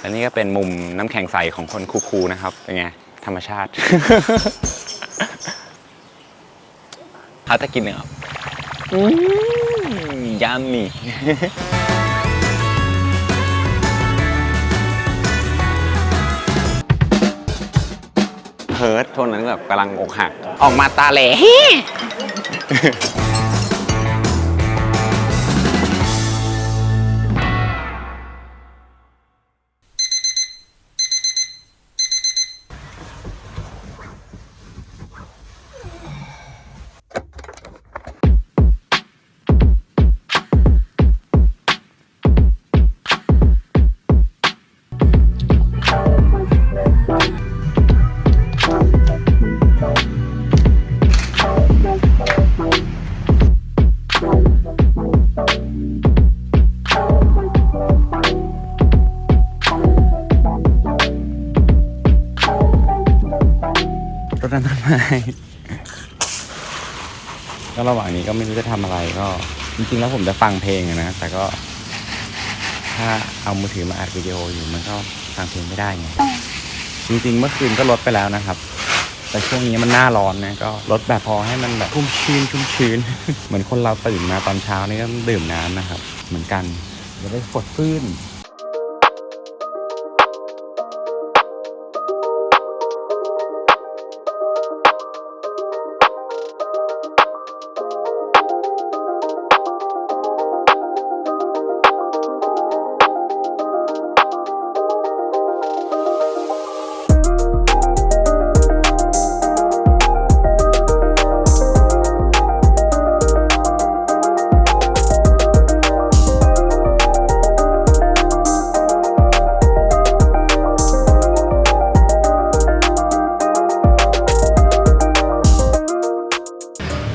และนี่ก็เป็นมุมน้ำแข็งใสของคนคูลๆนะครับเป็นไงธรรมชาติ เขาจะกินเนื้อยัมมี่ เฮิร์ตโทนนั้นแบบกำลังอกหักออกมาตาเหล่ รดน้ำต้นไม้ก็ระหว่างนี้ก็ไม่รู้จะทำอะไรก็จริงๆแล้วผมจะฟังเพลงนะแต่ก็ถ้าเอามือถือมาอัดวิดีโออยู่มันก็ฟังเพลงไม่ได้ไงจริงๆเมื่อคืนก็ลดไปแล้วนะครับแต่ช่วงนี้มันหน้าร้อนนะก็ลดแบบพอให้มันแบบชุ่มชื้น เหมือนคนเราตื่นมาตอนเช้านี่ก็ดื่มน้ำนะครับเหมือนกันจะได้สดชื่น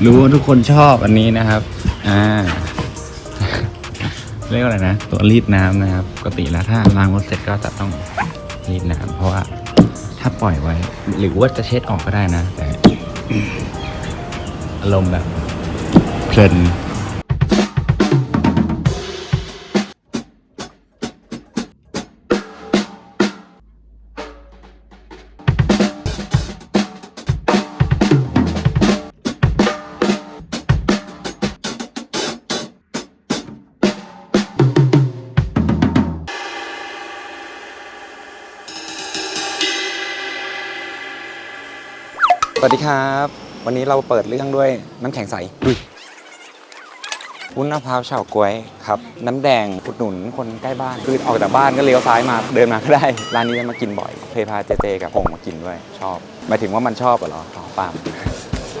รู้ว่าทุกคนชอบอันนี้นะครับเรียกว่าอะไรนะตัวรีดน้ำนะครับปกติแล้วถ้าล้างรถเสร็จก็จะต้องรีดน้ำเพราะว่าถ้าปล่อยไว้หรือว่าจะเช็ดออกก็ได้นะแต่อารมณ์แบบเพลินสวัสดีครับวันนี้เราเปิดเรื่องด้วยน้ำแข็งใสวุ้นมะพร้าวเฉาก๊วยครับน้ำแดงอุดหนุนคนใกล้บ้านคือออกจากบ้านก็เลี้ยวซ้ายมาเดินมาก็ได้ร้านนี้จะมากินบ่อยเคยพาเจกับพงมากินด้วยชอบหมายถึงว่ามันชอบเหรอปาล์ม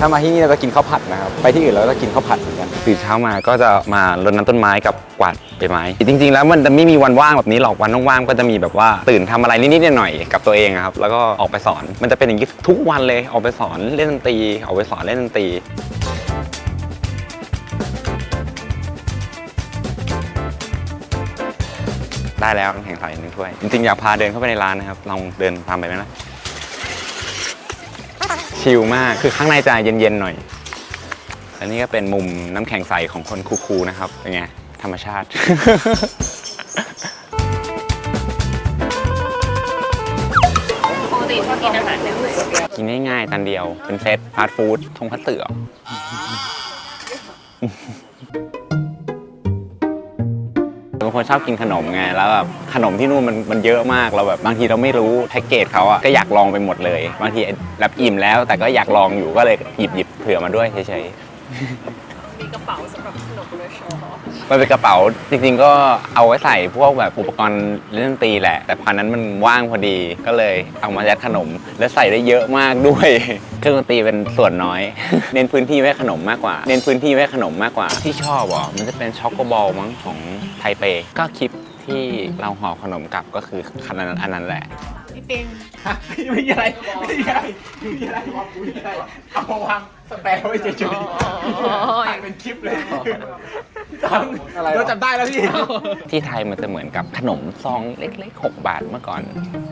ถ้ามาที่นี่เราจะกินข้าวผัดนะครับไปที่อื่นเราจะกินข้าวผัดเหมือนกันตื่นเช้ามาก็จะมารดน้ำต้นไม้กับกวาดใบไม้จริงๆแล้วมันจะไม่มีวันว่างแบบนี้หรอกวันว่างๆก็จะมีแบบว่าตื่นทำอะไรนิดๆหน่อยๆกับตัวเองครับแล้วก็ออกไปสอนมันจะเป็นอย่างนี้ทุกวันเลยออกไปสอนเล่นดนตรีออกไปสอนเล่นดนตรีได้แล้วน้ำแข็งใส1 ถ้วยจริงๆอยากพาเดินเข้าไปในร้านนะครับลองเดินตามไปไหมล่ะชิลมากคือข้างในจะเย็นๆหน่อยอันนี้ก็เป็นมุมน้ำแข็งใสของคนคูลๆนะครับเป็นไงธรรมชาติ ปกติชอบกินอาหารแบบไหนกินง่ายๆตันเดียวเป็นเซตฟาสต์ฟู้ดทงคัตสึบางคนชอบกินขนมไงแล้วแบบขนมที่นู่นมันเยอะมากเราแบบบางทีเราไม่รู้แพ็กเกจเขาอะก็อยากลองไปหมดเลยบางทีแบบอิ่มแล้วแต่ก็อยากลองอยู่ก็เลยหยิบเผื่อมาด้วยเฉยๆมีกระเป๋าสำหรับขนมเลยโชว์มันเป็นกระเป๋าจริงๆก็เอาไว้ใส่พวกแบบอุปกรณ์เล่นดนตรีแหละแต่พันนั้นมันว่างพอดีก็เลยเอามายัดขนมและใส่ได้เยอะมากด้วยเครื่องดนตรีเป็นส่วนน้อย เน้นพื้นที่ไว้ขนมมากกว่าที่ชอบอ่ะมันจะเป็นช็อกโกบอลมั้งของไทเปก็คลิปที่เราห่อขนมกลับก็คืออันนั้นแหละพี่เป็นไม่มีอะไรเอามาวางสแปรไว้เฉยๆถ่ายเป็นคลิปเลยเราจำได้แล้วพี่ที่ไทยมันจะเหมือนกับขนมซองเล็กๆ6 บาทเมื่อก่อน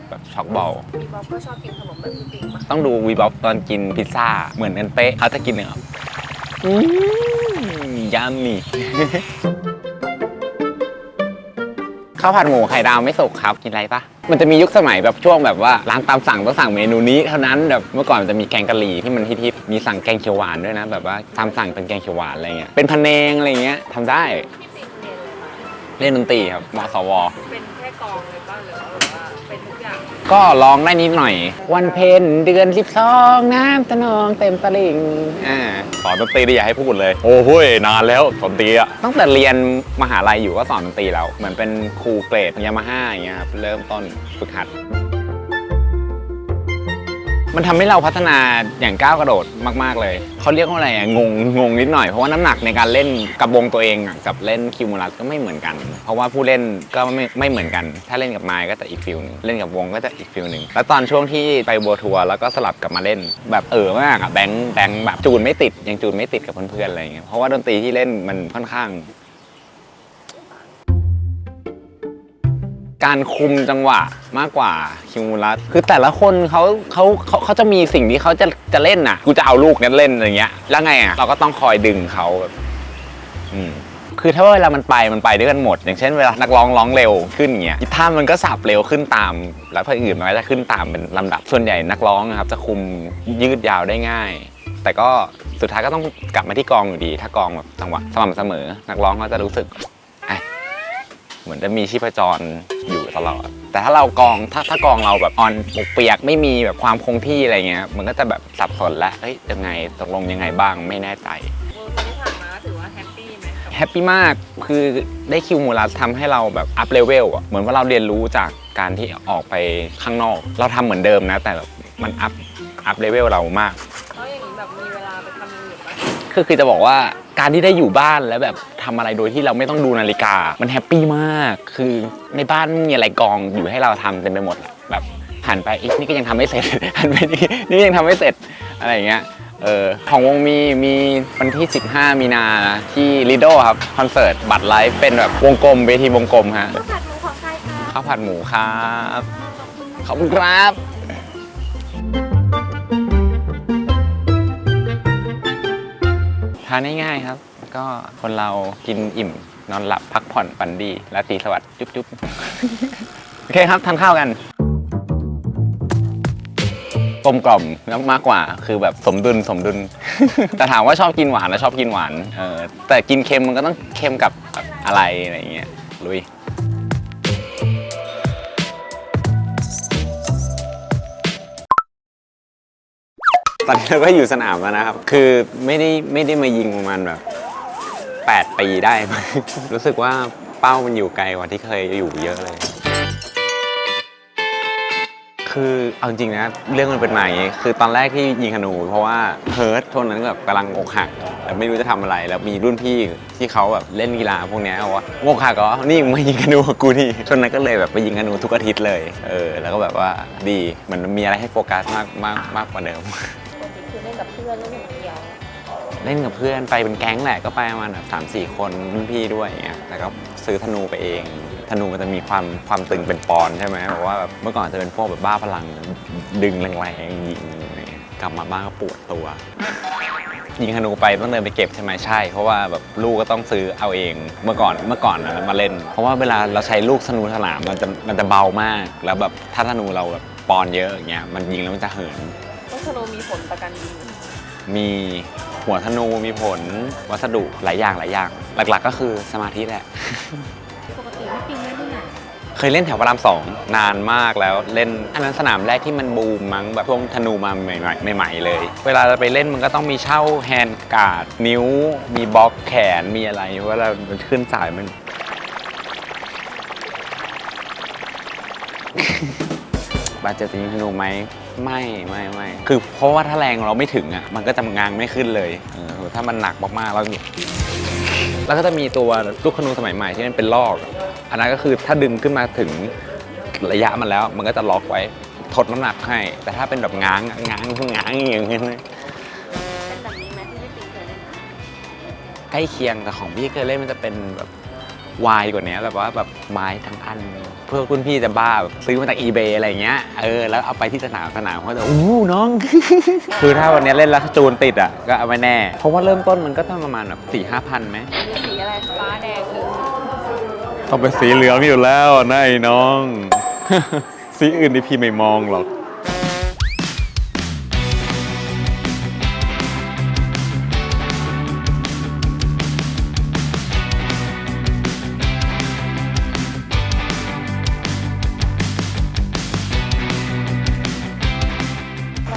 แบบช็อกบอลวีบ๊อบก็ชอบกินขนมแบบพี่เป็นมากต้องดูวีบ๊อบตอนกินพิซซ่าเหมือนกันเป๊ะเขาจะกินเนื้อยัมมี่ ข้าวผัดหมูไข่ดาวไม่สุกครับกินอะไรปะมันจะมียุคสมัยแบบช่วงแบบว่าร้านตามสั่งต้องสั่งเมนูนี้เท่านั้นแบบเมื่อก่อนมันจะมีแกงกะหรี่ที่มันฮิตๆมีสั่งแกงเขียวหวานด้วยนะแบบว่าตามสั่งเป็นแกงเขียวหวานอะไรเงี้ยเป็นพะแนงอะไรเงี้ยทำได้เล่นดนตรีครับมสวเป็นแค่กองเลยป่ะหรือว่าเป็นทุกอย่างก็ร้องได้นิดหน่อยวันเพ็ญเดือน12น้ำตะนองเต็มตลิ่งสอนดนตรีได้อย่าให้พูดเลยโอ้โหนานแล้วสอนดนตรีอะตั้งแต่เรียนมหาลัยอยู่ก็สอนดนตรีแล้วเหมือนเป็นครูเกรดยามาฮ่าอย่างเงี้ยครับเริ่มต้นฝึกหัดมันทำให้เราพัฒนาอย่างก้าวกระโดดมากๆเลยเขาเรียกว่าอะไรอะงงนิดหน่อยเพราะว่าน้ำหนักในการเล่นกับวงตัวเองกับเล่นคิวมูลัสก็ไม่เหมือนกันเพราะว่าผู้เล่นก็ไม่เหมือนกันถ้าเล่นกับไมค์ก็จะอีกฟิลนึงเล่นกับวงก็จะอีกฟิลนึงแล้วตอนช่วงที่ไปบัวทัวร์แล้วก็สลับกลับมาเล่นแบบมากอะแบงค์แบบจูนไม่ติดยังจูนไม่ติดกับเพื่อนๆอะไรอย่างเงี้ยเพราะว่าดนตรีที่เล่นมันค่อนข้างการคุมจังหวะมากกว่าคิวมูลัสคือแต่ละคนเขาจะมีสิ่งที่เขาจะเล่นน่ะกูจะเอาลูกนั้นเล่นอะไรเงี้ยแล้วไงอ่ะเราก็ต้องคอยดึงเขาแบบคือถ้าเวลามันไปด้วยกันหมดอย่างเช่นเวลานักร้องเร็วขึ้นเงี้ยกีตาร์มันก็สับเร็วขึ้นตามแล้วเพลงอื่นมันก็จะขึ้นตามเป็นลำดับส่วนใหญ่นักร้องนะครับจะคุมยืดยาวได้ง่ายแต่ก็สุดท้ายก็ต้องกลับมาที่กองอยู่ดีถ้ากองแบบจังหวะสม่ำเสมอนักร้องก็จะรู้สึกเหมือนจะมีชีพจรอยู่ตลอดแต่ถ้าเรากองถ้ากองเราแบบออนปกเปียกไม่มีแบบความคงที่อะไรเงี้ยมันก็จะแบบสับสนแล้วเฮ้ยยังไงตกลงยังไงบ้างไม่แน่ใจตอนที่ผ่านมาถือว่าแฮปปี้ไหมแฮปปี้มากคือได้คิวมูลัสทำให้เราแบบอัพเลเวลอ่ะเหมือนว่าเราเรียนรู้จากการที่ออกไปข้างนอกเราทำเหมือนเดิมนะแต่มันอัพเลเวลเรามากแล้วอย่างนี้แบบมีเวลาไปทำอย่างอื่นไหมคือจะบอกว่าการที่ได้อยู่บ้านแล้วแบบทำอะไรโดยที่เราไม่ต้องดูนาฬิกามันแฮปปี้มากคือในบ้านมีอะไรกองอยู่ให้เราทำเต็มไปหมดแบบหันไปอีกนี่ก็ยังทำไม่เสร็จหันไปนี่ยังทำไม่เสร็จอะไรอย่างเงี้ยของวงมีวันที่15 มีนาที่ลิโดครับคอนเสิร์ตบัตรไลฟ์เป็นแบบวงกลมเวทีวงกลมฮะข้าวผัดหมูของใครคะข้าวผัดหมูครับขอบคุณครับทานง่ายๆครับก็คนเรากินอิ่มนอนหลับพักผ่อนฝันดีราตรีสวัสดิ์จุ๊บโอเคครับทานข้าวกันกลมกล่อมแล้วมากกว่าคือแบบสมดุลแต่ถามว่าชอบกินหวานนะชอบกินหวานแต่กินเค็มมันก็ต้องเค็มกับอะไรอย่างเงี้ยลุยตอนนี้เราก็อยู่สนามแล้วนะครับคือไม่ได้มายิงประมาณแบบ8 ปีได้ รู้สึกว่าเป้ามันอยู่ไกลกว่าที่เคยอยู่เยอะเลยคือเอาจริงนะเรื่องมันเป็นมาอย่างนี้คือตอนแรกที่ยิงธนูเพราะว่าเฮิร์ตช่วงนั้นแบบกำลังอกหักแต่ไม่รู้จะทำอะไรแล้วมีรุ่นพี่ที่เขาแบบเล่นกีฬาพวกนี้เอาว่าอกหักก็นี่มายิงธนูกับกูนี่ช่วงนั้นก็เลยแบบไปยิงธนูทุกอาทิตย์เลยแล้วก็แบบว่าดีเหมือนมีอะไรให้โฟกัสมากกว่าเดิมคือเล่นกับเพื่อนเล่นคนเดียวเล่นกับเพื่อนไปเป็นแก๊งแหละก็ไปประมาณแบบ3-4 คนรุ่นพี่ด้วยอย่างเงี้ยแต่ก็ซื้อธนูไปเองธนูมันจะมีความตึงเป็นปอนใช่ไหมบอกว่าแบบเมื่อก่อนจะเป็นพวกแบบบ้าพลังดึงแรงๆยิงกลับมาบ้านก็ปวดตัวยิงธนูไปต้องเดินไปเก็บใช่ไหมใช่เพราะว่าแบบลูกก็ต้องซื้อเอาเองเมื่อก่อนมาเล่นเพราะว่าเวลาเราใช้ลูกธนูสนามมันจะเบามากแล้วแบบถ้าธนูเราแบบปอนเยอะอย่างเงี้ยมันยิงแล้วมันจะเหินลูกธนูมีผลต่อการยิงมีหัวธนูมีผลวัสดุหลายอย่างหลักๆก็คือสมาธิแหละปกติไม่ปีนเล่นที่ไหนเคยเล่นแถวพระราม2นานมากแล้วเล่นอันนั้นสนามแรกที่มันบูมมั้งแบบพวกธนูมาใหม่เลยเวลาเราไปเล่นมันก็ต้องมีเช่าแฮนด์การ์ดนิ้วมีบล็อกแขนมีอะไรเวลามันขึ้นสายมันบาดเจ็บจริงธนูไหมไม่คือเพราะว่าถ้าแรงเราไม่ถึงอ่ะมันก็จะงางไม่ขึ้นเลยถ้ามันหนักมากๆแล้วก็จะมีตัวลูกธนูสมัยใหม่ที่มันเป็นลอกอันนั้นก็คือถ้าดึงขึ้นมาถึงระยะมันแล้วมันก็จะล็อกไว้ทดน้ำหนักให้แต่ถ้าเป็นแบบง้างอย่างเงี้ยเป็นแบบนี้ไหมที่พี่ปีเคยเล่นใกล้เคียงแต่ของพี่เคยเล่นมันจะเป็นแบบวายกว่านี้แบบว่าแบบไม้ทั้งอันเพื่อคุณพี่จะบ้าแบบซื้อมาจาก eBay อะไรเงี้ยแล้วเอาไปที่สนามเขาจะน้อง คือถ้าวันนี้เล่นแล้วจูนติดอ่ะก็เอาไม่แน่เพราะว่าเริ่มต้นมันก็ต้องประมาณแบบ4-5 พันไหมมีสีอะไรฟ้าแดงเหลือง ต้องเป็นสีเหลืองอยู่แล้วนะไอ้น้อง สีอื่นที่พี่ไม่มองหรอก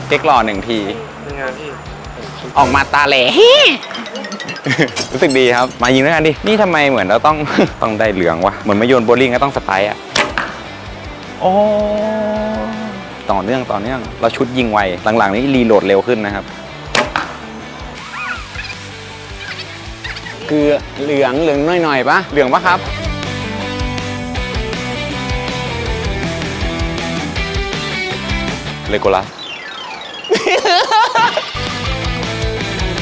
เก๊กหล่อ1 ที ยังไงพี่ ออกมาตาเหล่ รู้สึกดีครับ มายิงด้วยกันดิ นี่ทำไมเหมือนเราต้อง ต้องได้เหลืองวะ เหมือนมาโยนโบลิ่งก็ต้องสไปร์อะโอ้ต่อเนื่องเราชุดยิงไว หลังๆนี้รีโหลดเร็วขึ้นนะครับ คือเหลืองหน่อยๆปะเหลืองปะครับ เลโกลัส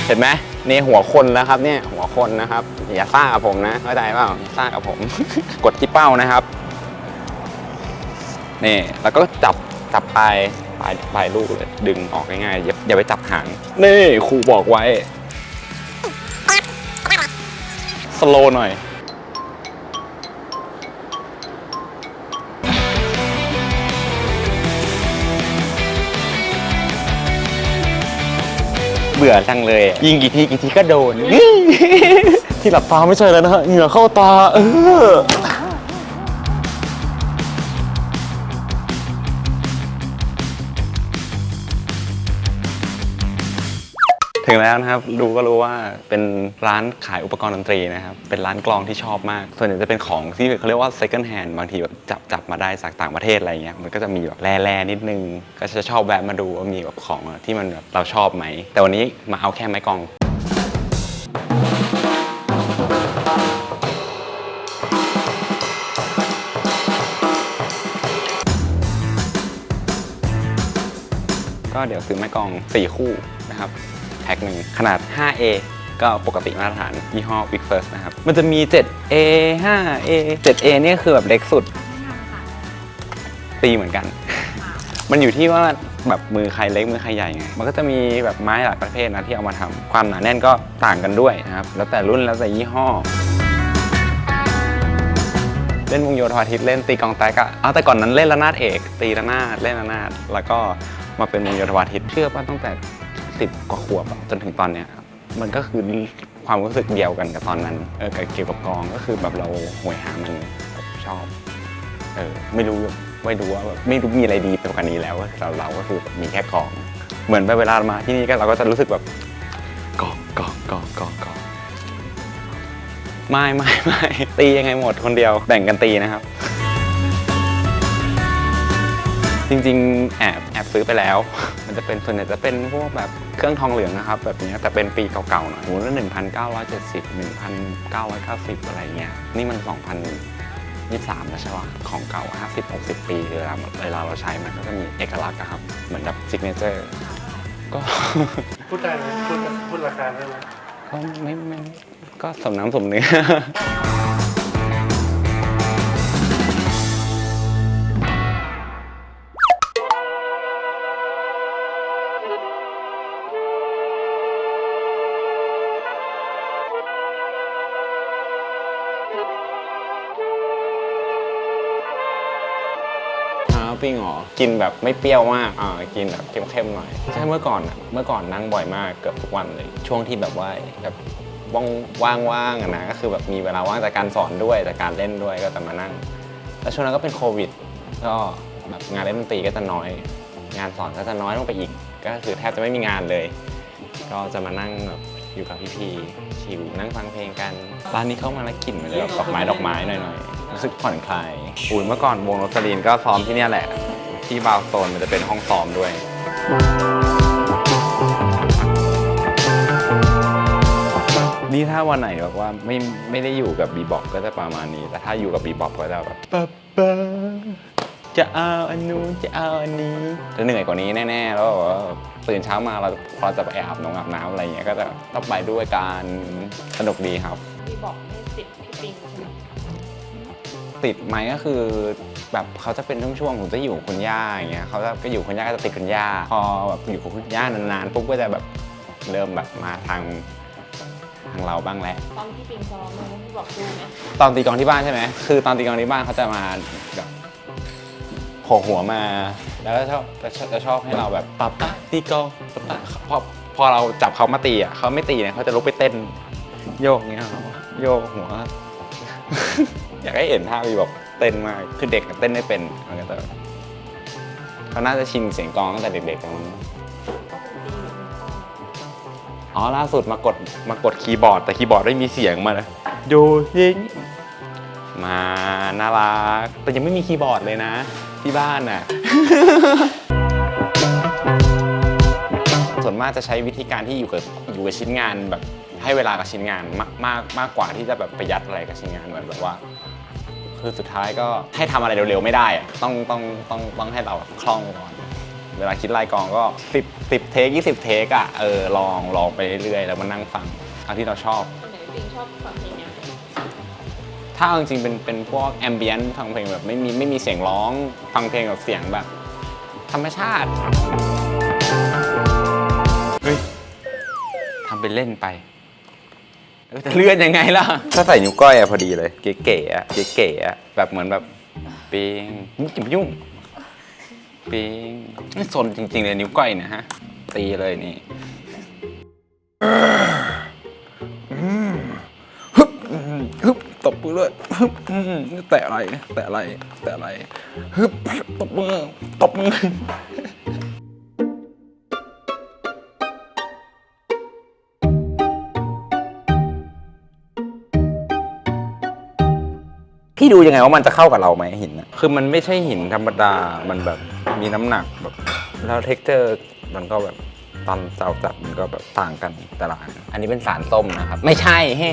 เห็นไหมนี่หัวคนแล้วครับเนี่ยหัวคนนะครับอย่าซ่ากับผมนะเข้าใจเปล่าซ่ากับผม กดที่เป้านะครับนี่แล้วก็จับปลายลูกเลยดึงออกง่ายๆอย่าไปจับหางนี่ครูบอกไว้สโลว์หน่อยเบื่อจังเลยยิงกี่ทีก็โดน ที่หลับตาไม่ใช่แล้วนะฮะเหงื่อเข้าตาถึงแล้วนะครับดูก็รู้ว่าเป็นร้านขายอุปกรณ์ดนตรีนะครับเป็นร้านกลองที่ชอบมากส่วนใหญ่จะเป็นของที่เขาเรียกว่า second hand บางทีแบบจับมาได้จากต่างประเทศอะไรเงี้ยมันก็จะมีแบบแร่นิดนึงก็จะชอบแวะมาดูว่ามีแบบของที่มันแบบเราชอบไหมแต่วันนี้มาเอาแค่ไม้กลองก็เดี๋ยวซื้อไม้กลอง4 คู่นะครับแพ็คหนึ่งขนาด 5A ก็ปกติมาตรฐานยี่ห้อ Big First นะครับมันจะมี 7A 5A 7A นี่คือแบบเล็กสุดตีเหมือนกัน มันอยู่ที่ว่าแบบมือใครเล็กมือใครใหญ่ไงมันก็จะมีแบบไม้หลายประเภทนะที่เอามาทำความหนาแน่นก็ต่างกันด้วยนะครับแล้วแต่รุ่นแล้วแต่ยี่ห้อเล่นวงโยธวาทิตเล่นตีกลองแต๊กอะแต่ก่อนนั้นเล่นระนาดเอกตีระนาดเล่นระนาดแล้วก็มาเป็นวงโยธวาทิตเชื่อป่ะตั้งแต่10 กว่าขวบจนถึงตอนเนี้ยมันก็คือความรู้สึกเดียวกันกับตอนนั้นเกี่ยวกับกลองก็คือแบบเราหวยหามันชอบไม่รู้ว่าแบบไม่รู้มีอะไรดีไปกว่านี้แล้วเราก็คือมีแค่กลองเหมือนเวลามาที่นี่ก็เราก็จะรู้สึกแบบกลองไม่ตียังไงหมดคนเดียวแบ่งกันตีนะครับจริงๆแอบซื้อไปแล้วมันจะเป็นส่วนใหญ่จะเป็นพวกแบบเครื่องทองเหลืองนะครับแบบนี้แต่เป็นปีเก่าๆหน่อยหูละ1,970 1,990อะไรเงี้ยนี่มัน2023แล้วใช่ป่ะของเก่า50-60 ปีเวลาเราใช้มันก็จะมีเอกลักษณ์ครับเหมือนแบบซิกเนเจอร์ก็พูดได้ไหมพูดราคาได้ไหมก็ไม่ก็สมน้ำสมเนื้อปิ้งหรอกินแบบไม่เปรี้ยวมากกินแบบเข้มๆหน่อยใช่เมื่อก่อนนั่งบ่อยมากเกือบทุกวันเลยช่วงที่แบบว่าแบบว่างๆนะก็คือแบบมีเวลาว่างจากการสอนด้วยจากการเล่นด้วยก็จะมานั่งแล้วช่วงนั้นก็เป็นโควิดก็แบบงานเล่นดนตรีก็จะน้อยงานสอนก็จะน้อยลงไปอีกก็คือแทบจะไม่มีงานเลยก็จะมานั่งแบบอยู่กับพี่ๆชิลนั่งฟังเพลงกันร้านนี้เข้ามาแล้วกลิ่นมันจะแบบดอกไม้หน่อยๆรู้สึกผ่อนคลายเมื่อก่อนวงโรสลีนก็ซ้อมที่นี่แหละที่บาวโซนมันจะเป็นห้องซ้อมด้วยนี่ถ้าวันไหนแบบว่าไม่ได้อยู่กับบีบอปก็จะประมาณนี้แต่ถ้าอยู่กับบีบอปก็จะแบบจะเอาอันนู้นจะเอาอันนี้จะเหนื่อยกว่านี้แน่ๆแล้วแบบว่าตื่นเช้ามาเราจะไปอาบน้ำอะไรอย่างเงี้ยก็จะต้องไปด้วยการสนุกดีครับมีบอกไม่ติดพี่ปิงใช่ไหมติดไหมก็คือแบบเขาจะเป็นช่วงๆผมจะอยู่คุณย่าอย่างเงี้ยเขาก็อยู่คุณย่าก็จะติดคุณย่าพอแบบอยู่กับคุณย่านานๆปุ๊บก็จะแบบเริ่มแบบมาทาง ทางเราบ้างแหละ ตอนที่ปิงซ้อมน้องพี่บอกดูไหม ตอนตีกลองที่บ้านใช่ไหมคือตอนตีกลองที่บ้านเขาจะมาแบบโผล่หัวมา แล้วก็จะชอบให้เราแบบปั๊บปะตีกลองปั๊บปะพอเราจับเขามาตีอ่ะเขาไม่ตีเนี่ยเขาจะลุกไปเต้นโยกเงี้ยครับโยกหัว อยากให้เห็นท่ามีแบบเต้นมากคือเด็กเต้นไม่เป็นมันก็จะเขาน่าจะชินเสียงกลองตั้งแต่เด็กๆแล้วมั้งอ๋อล่าสุดมากดคีย์บอร์ดแต่คีย์บอร์ดไม่มีเสียงมาเลยดูยิงมาน่ารักแต่ยังไม่มีคีย์บอร์ดเลยนะที่บ้านน่ะ ส่วนมากจะใช้วิธีการที่อยู่กับชิ้นงานแบบให้เวลากับชิ้นงานมากกว่าที่จะแบบประหยัดอะไรกับชิ้นงานเหมือนแบบว่าคือสุดท้ายก็ให้ทำอะไรเร็วๆไม่ได้อะต้องให้เราคล่องก่อนเวลาคิดลายกลองก็10เทค20เทคอะลองไปเรื่อยๆแล้วมานั่งฟังเอาที่เราชอบ คนไหนปิงชอบฟังเพลงแนวไหน ถ้าเอาจริงๆเป็นพวกแอมเบียนต์ฟังเพลงแบบไม่มีเสียงร้องฟังเพลงแบบเสียงแบบธรรมชาติเฮ้ยทำเป็นเล่นไปจะเลื่อนยังไงล่ะถ้าใส่นิ้วก้อยอะพอดีเลยเก๋ๆอะแบบเหมือนแบบปิงยุ่งปิงนี่สนจริงๆเลยนิ้วก้อยเนี่ยฮะตีเลยนี่ฮึบตบมือเลยฮึบแตะอะไรฮึบตบมือพี่ดูยังไงว่ามันจะเข้ากับเราไหมหินนะคือมันไม่ใช่หินธรรมดามันแบบมีน้ำหนักแบบแล้วเท็กเจอร์มันก็แบบตอนเราจับมันก็แบบต่างกันแต่ละอันนี้เป็นสารส้มนะครับไม่ใช่แฮ่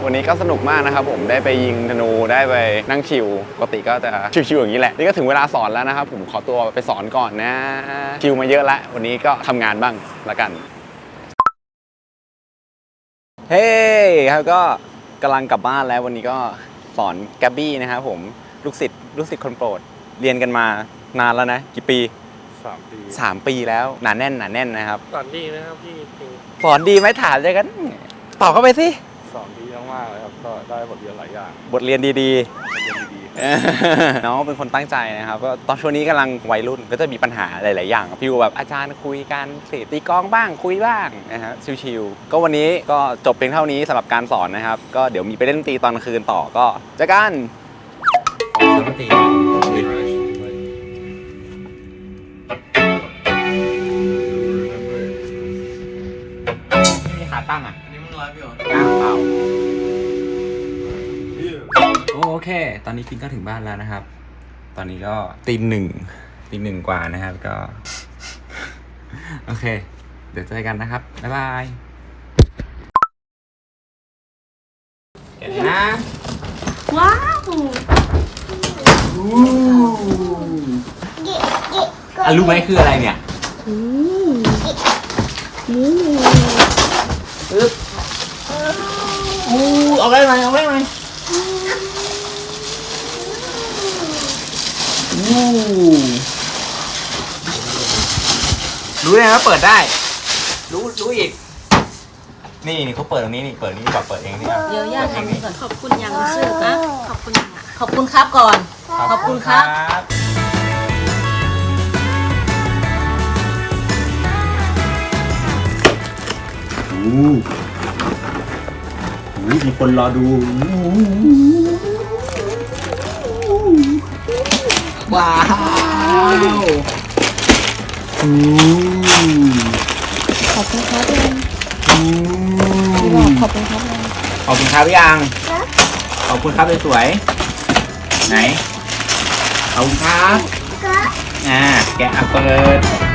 วันนี้ก็สนุกมากนะครับผมได้ไปยิงธนูได้ไปนั่งชิลปกติก็จะชิลๆอย่างนี้แหละนี่ก็ถึงเวลาสอนแล้วนะครับผมขอตัวไปสอนก่อนนะชิลมาเยอะแล้ววันนี้ก็ทำงานบ้างละกันเฮ้ครับก็กำลังกลับบ้านแล้ววันนี้ก็สอนแกบบี้นะครับผมลูกศิษย์คนโปรดเรียนกันมานานแล้วนะกี่ปี3 ปีแล้วหนาแน่นนะครับ สอนดีนะครับพี่ปิง สอนดีไหมถามเลยกันตอบเข้าไปสิ สอนดีมากๆเลยครับก็ได้บทเรียนหลายอย่าง บทเรียนดี เรียนดี ๆ น้องเป็นคนตั้งใจนะครับก็ตอนช่วงนี้กำลังวัยรุ่นก็จะมีปัญหาหลายๆอย่างพี่แบบอาจารย์คุยกันตีกลองบ้างคุยบ้างนะฮะชิวๆก็วันนี้ก็จบเพียงเท่านี้สำหรับการสอนนะครับก็เดี๋ยวมีไปเล่นดนตรีตอนกลางคืนต่อก็เจอกันดนตรีไม่มีขาตั้งอ่ะนี่มึงไลฟ์อยู่ตั้งเปล่าโอเคตอนนี้ปิงก็ถึงบ้านแล้วนะครับตอนนี้ก็ตีหนึ่งกว่านะครับก็โอเคเดี๋ยวเจอกันนะครับบ๊ายบายเห็นนะว้าว รู้ไหมคืออะไรเนี่ยเอาได้ไหมรู้เลยว่าเปิดได้รู้อีกนี่เขาเปิดตรงนี้นี่เปิดนี่แบบเปิดเองนี่ครับ เดี๋ยวย่าทำนี้ก่อนขอบคุณยังชื่อนะขอบคุณยังอ่ะ ขอบคุณครับก่อน ขอบคุณครับ มีคนรอดูว้าวขอบคุณครับยังขอบคุณครับยัง ขอบคุณครับยังขอบคุณครับสวยไหนขอบคุณครับแกะเปิด